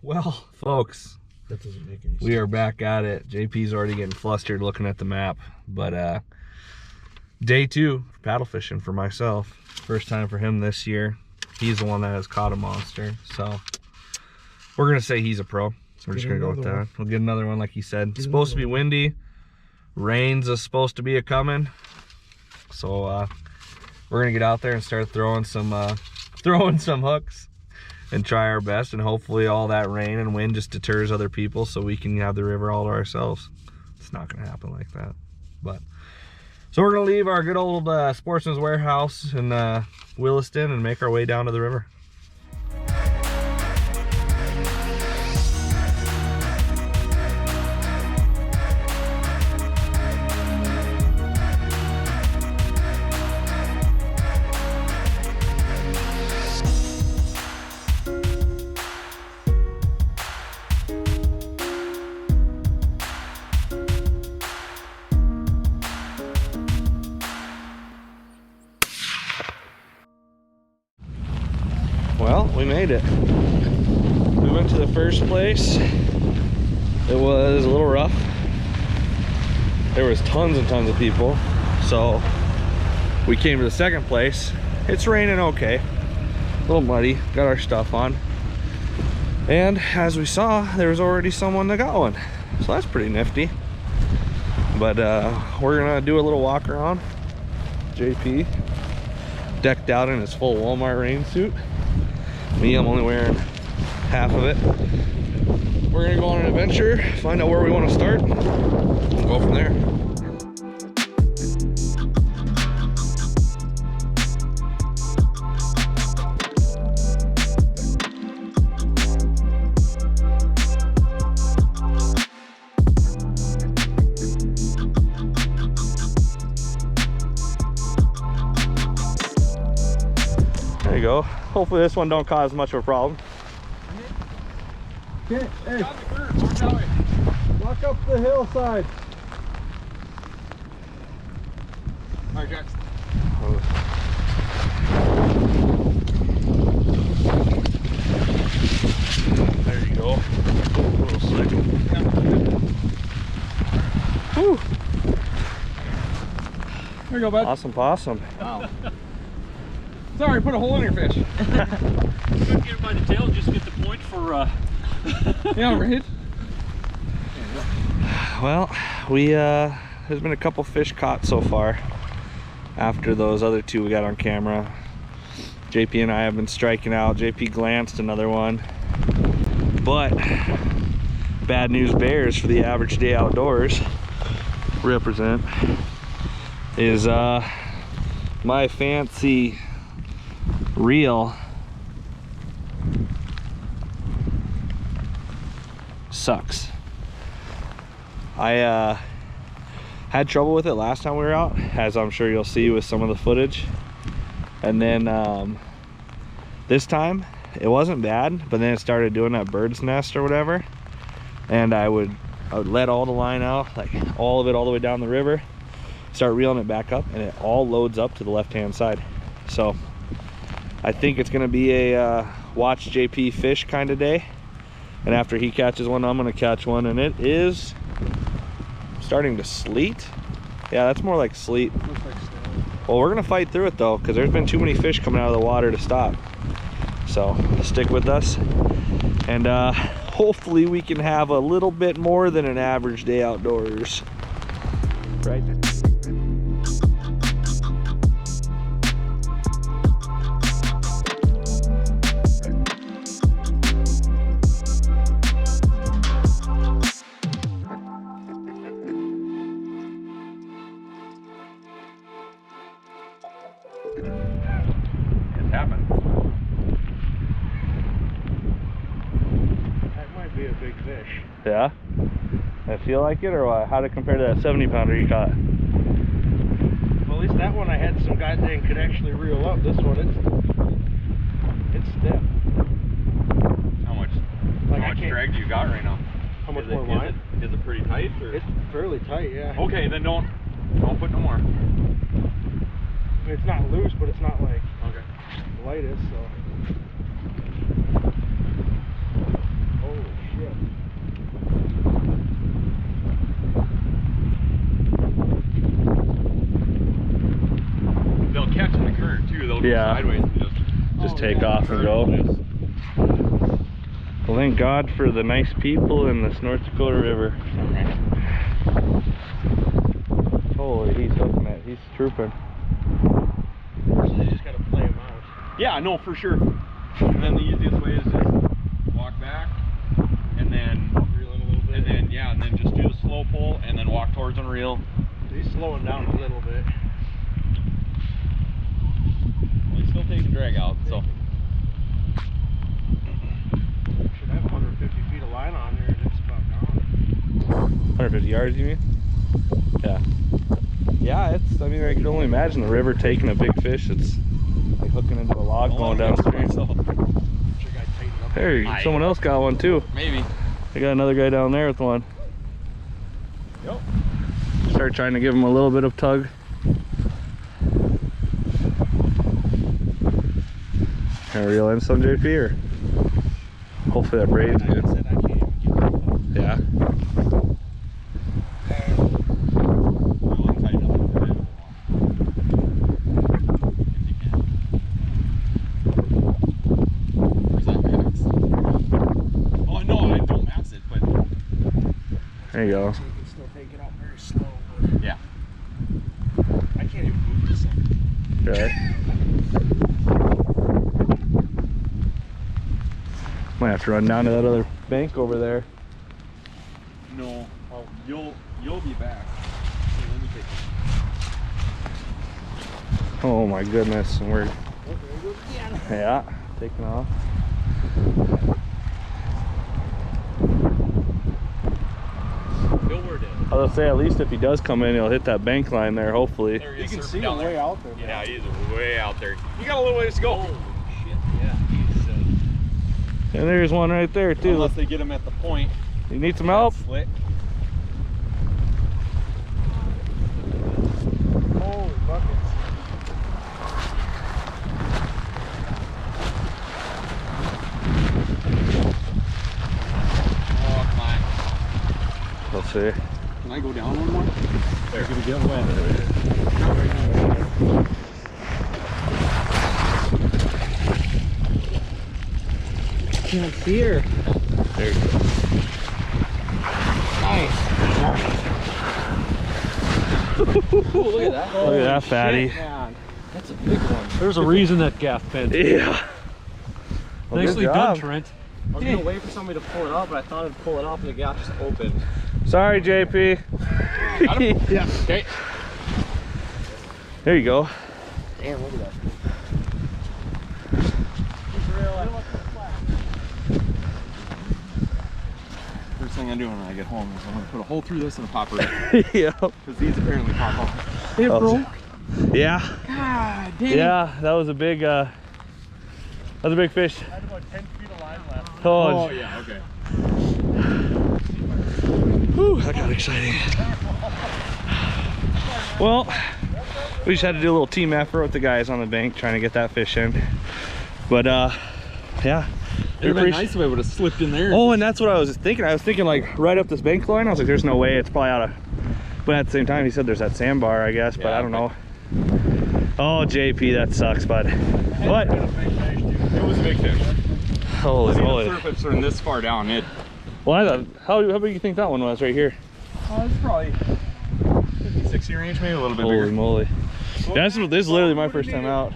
Well, folks, that doesn't make any sense. We are back at it. JP's already getting flustered looking at the map, but day 2 paddle fishing for myself. First time for him this year. He's the one that has caught a monster, so we're gonna say he's a pro. So we're just gonna go with that. We'll get another one, like he said. It's supposed to be windy. Rains is supposed to be coming. So we're gonna get out there and start throwing some hooks and try our best, and hopefully all that rain and wind just deters other people so we can have the river all to ourselves. It's not gonna happen like that. But so we're gonna leave our good old Sportsman's Warehouse in Williston and make our way down to the river. Well, we made it. We went to the first place. It was a little rough. There was tons and tons of people. So we came to the second place. It's raining okay. A little muddy. Got our stuff on. And as we saw, there was already someone that got one. So that's pretty nifty. But we're gonna do a little walk around. JP decked out in his full Walmart rain suit. Me, I'm only wearing half of it. We're gonna go on an adventure, find out where we want to start, and go from there. There you go. Hopefully this one don't cause much of a problem. Okay, hey, walk up the hillside. All right, Jackson. There you go. A little slick. Whew. There you go, bud. Awesome possum. Wow. Sorry, put a hole in your fish. Couldn't get it by the tail, just get the point for Yeah, right? Well, there's been a couple fish caught so far after those other two we got on camera. JP and I have been striking out. JP glanced another one, but bad news bears for the average day outdoors represent is my fancy reel sucks. I had trouble with it last time we were out, as I'm sure you'll see with some of the footage, and then this time it wasn't bad, but then it started doing that bird's nest or whatever, and I would let all the line out, like all of it all the way down the river, start reeling it back up, and it all loads up to the left hand side. So I think it's gonna be a watch JP fish kind of day, and after he catches one, I'm gonna catch one. And it is starting to sleet. Yeah, that's more like sleet. Well, we're gonna fight through it though, because there's been too many fish coming out of the water to stop. So stick with us, and hopefully we can have a little bit more than an average day outdoors. Right. It's happened. That might be a big fish. Yeah? I feel like it, or what? How'd it compare to that 70-pounder you caught? Well, at least that one I had some guys that could actually reel up. This one, it's stiff. How much drag do you got right now? How much more line? Is it pretty tight? Or? It's fairly tight, yeah. Okay, then don't put no more. I mean, it's not loose, but it's not like Okay. the lightest, so. Oh sideways and Just take off and go. Well, thank God for the nice people in this North Dakota River. Holy, he's hooking it. He's trooping. So you just gotta play them out. Yeah, no, for sure. And then the easiest way is just walk back and then Reel in a little bit. and then yeah, and then just do the slow pull and then walk towards and reel. He's slowing down a little bit. Well, he's still taking drag out, so Should have 150 feet of line on there and it's about gone. 150 yards, you mean? Yeah. Yeah, it's, I mean, I can only imagine the river taking a big fish. It's like hooking into a log going downstream. There, someone else got one too. maybe. I got another guy down there with one. Yep. Start trying to give him a little bit of tug. Can I reel in some, JP, or hopefully that braid's good. Yeah. There you go. So you can still take it out very slow. But Yeah. I can't even move this thing. Okay. Might have to run down to that other bank over there. No. Oh, you'll be back. Here, let me take it. Oh my goodness, and we're Oh, there it goes again. yeah taking off. I was gonna say, at least if he does come in, he'll hit that bank line there, hopefully. There he You is, can surfing see down him way there. out there. Yeah, he's way out there. You got a little ways to go. Holy shit, yeah. He's, And there's one right there too. Unless they get him at the point. You need some help? Slick. holy buckets. Oh, come on. Let's see. Can I go down one more? There. You're gonna get wet. Can't see her. There you go. Nice. Look at that. Look at that fatty. Man. That's a big one. There's a reason that gaff bent. Yeah. Well, Nicely good done, job. Trent. I was gonna wait for somebody to pull it up, but I thought I'd pull it up and the gap just opened. Sorry, JP. Got him? Yeah. Okay. There you go. Damn, look at that. First thing I do when I get home is I'm gonna put a hole through this and a popper. Yeah. Because these apparently pop off. It Oh. broke. Yeah. God damn. Yeah, that was a big fish. I had about 10 feet of line left. Oh, yeah, okay. whew, that got exciting. Well, we just had to do a little team effort with the guys on the bank trying to get that fish in. But yeah. It would have been nice if it would have slipped in there. Oh, and that's what I was thinking. I was thinking like right up this bank line. I was like, there's no way, it's probably out of. But at the same time, he said there's that sandbar, I guess, but Yeah, I don't know. Oh, JP, that sucks, bud. What? It was a big fish. Holy See, the moly. surface turned this far down. It. Well, I thought, how big do you think that one was right here? Oh, it's probably 50, 60 range, maybe a little bit Holy bigger. moly. This is literally my first time out.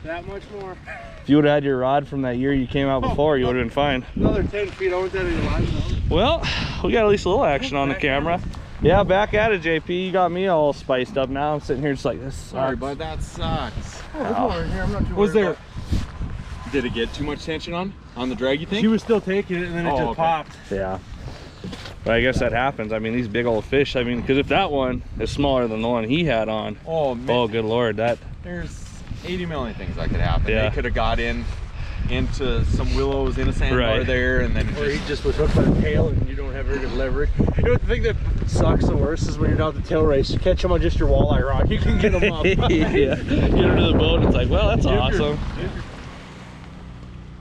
That much more. If you would have had your rod from that year you came out before, you would have been fine. Another 10 feet. I won't have any lines on. Well, we got at least a little action on the camera. Yeah, back at it, JP. You got me all spiced up now. I'm sitting here just like, this sucks. Sorry, bud, that sucks. Oh, there's more in here. I'm not too Was worried there? about Did it get too much tension on the drag? You it. think? She was still taking it and then it Oh, just okay. popped. Yeah. But I guess that happens. I mean, these big old fish, I mean, because if that one is smaller than the one he had on, Oh man. oh, good Lord, that. There's 80 million things that could happen. Yeah. They could have got into some willows in a sandbar Right. there, and then Or he just was hooked by the tail and you don't have very good leverage. You know, the thing that sucks the worst is when you're down at the tail race, you catch them on just your walleye rod, you can get them up. Yeah. Get her to the boat, it's like, well, that's awesome.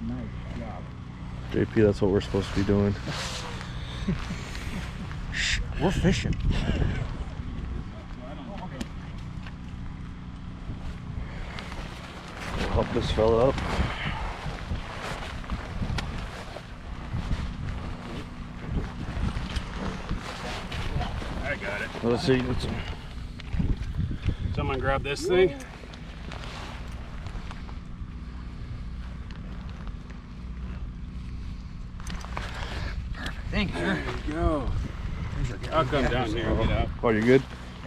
Nice job. JP, that's what we're supposed to be doing. We're fishing. Help this fella up. I got it. Let's see. Someone grab this thing. Thank you, sir. There you go. I'll come down here and get up. Oh, you're good?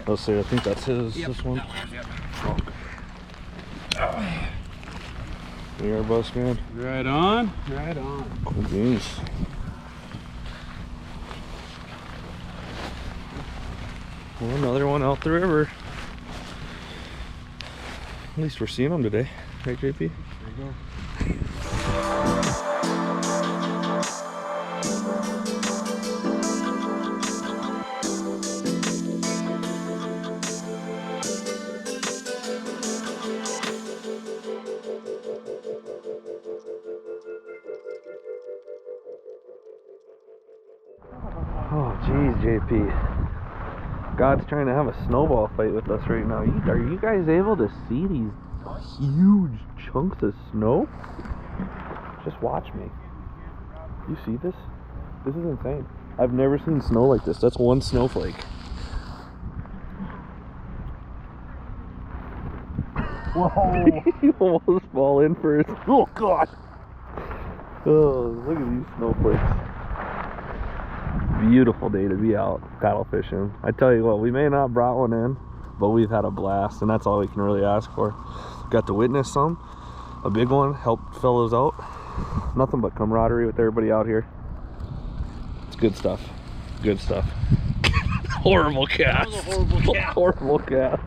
Let's see. I think that's his. This one. There, bus man. Right on. Right on. Cool beans. Well, another one out the river. At least we're seeing them today, right, JP? There you go. Oh, geez, JP. God's trying to have a snowball fight with us right now. Are you guys able to see these huge chunks of snow? Just watch me. You see this? This is insane. I've never seen snow like this. That's one snowflake. Whoa! You almost fall in first. Oh, God! Oh, look at these snowflakes. Beautiful day to be out paddle fishing. I tell you what, we may not brought one in, but we've had a blast, and that's all we can really ask for. Got to witness some, a big one, helped fellows out. Nothing but camaraderie with everybody out here. It's good stuff. Good stuff. Horrible cast. That was a horrible cast. Horrible cast.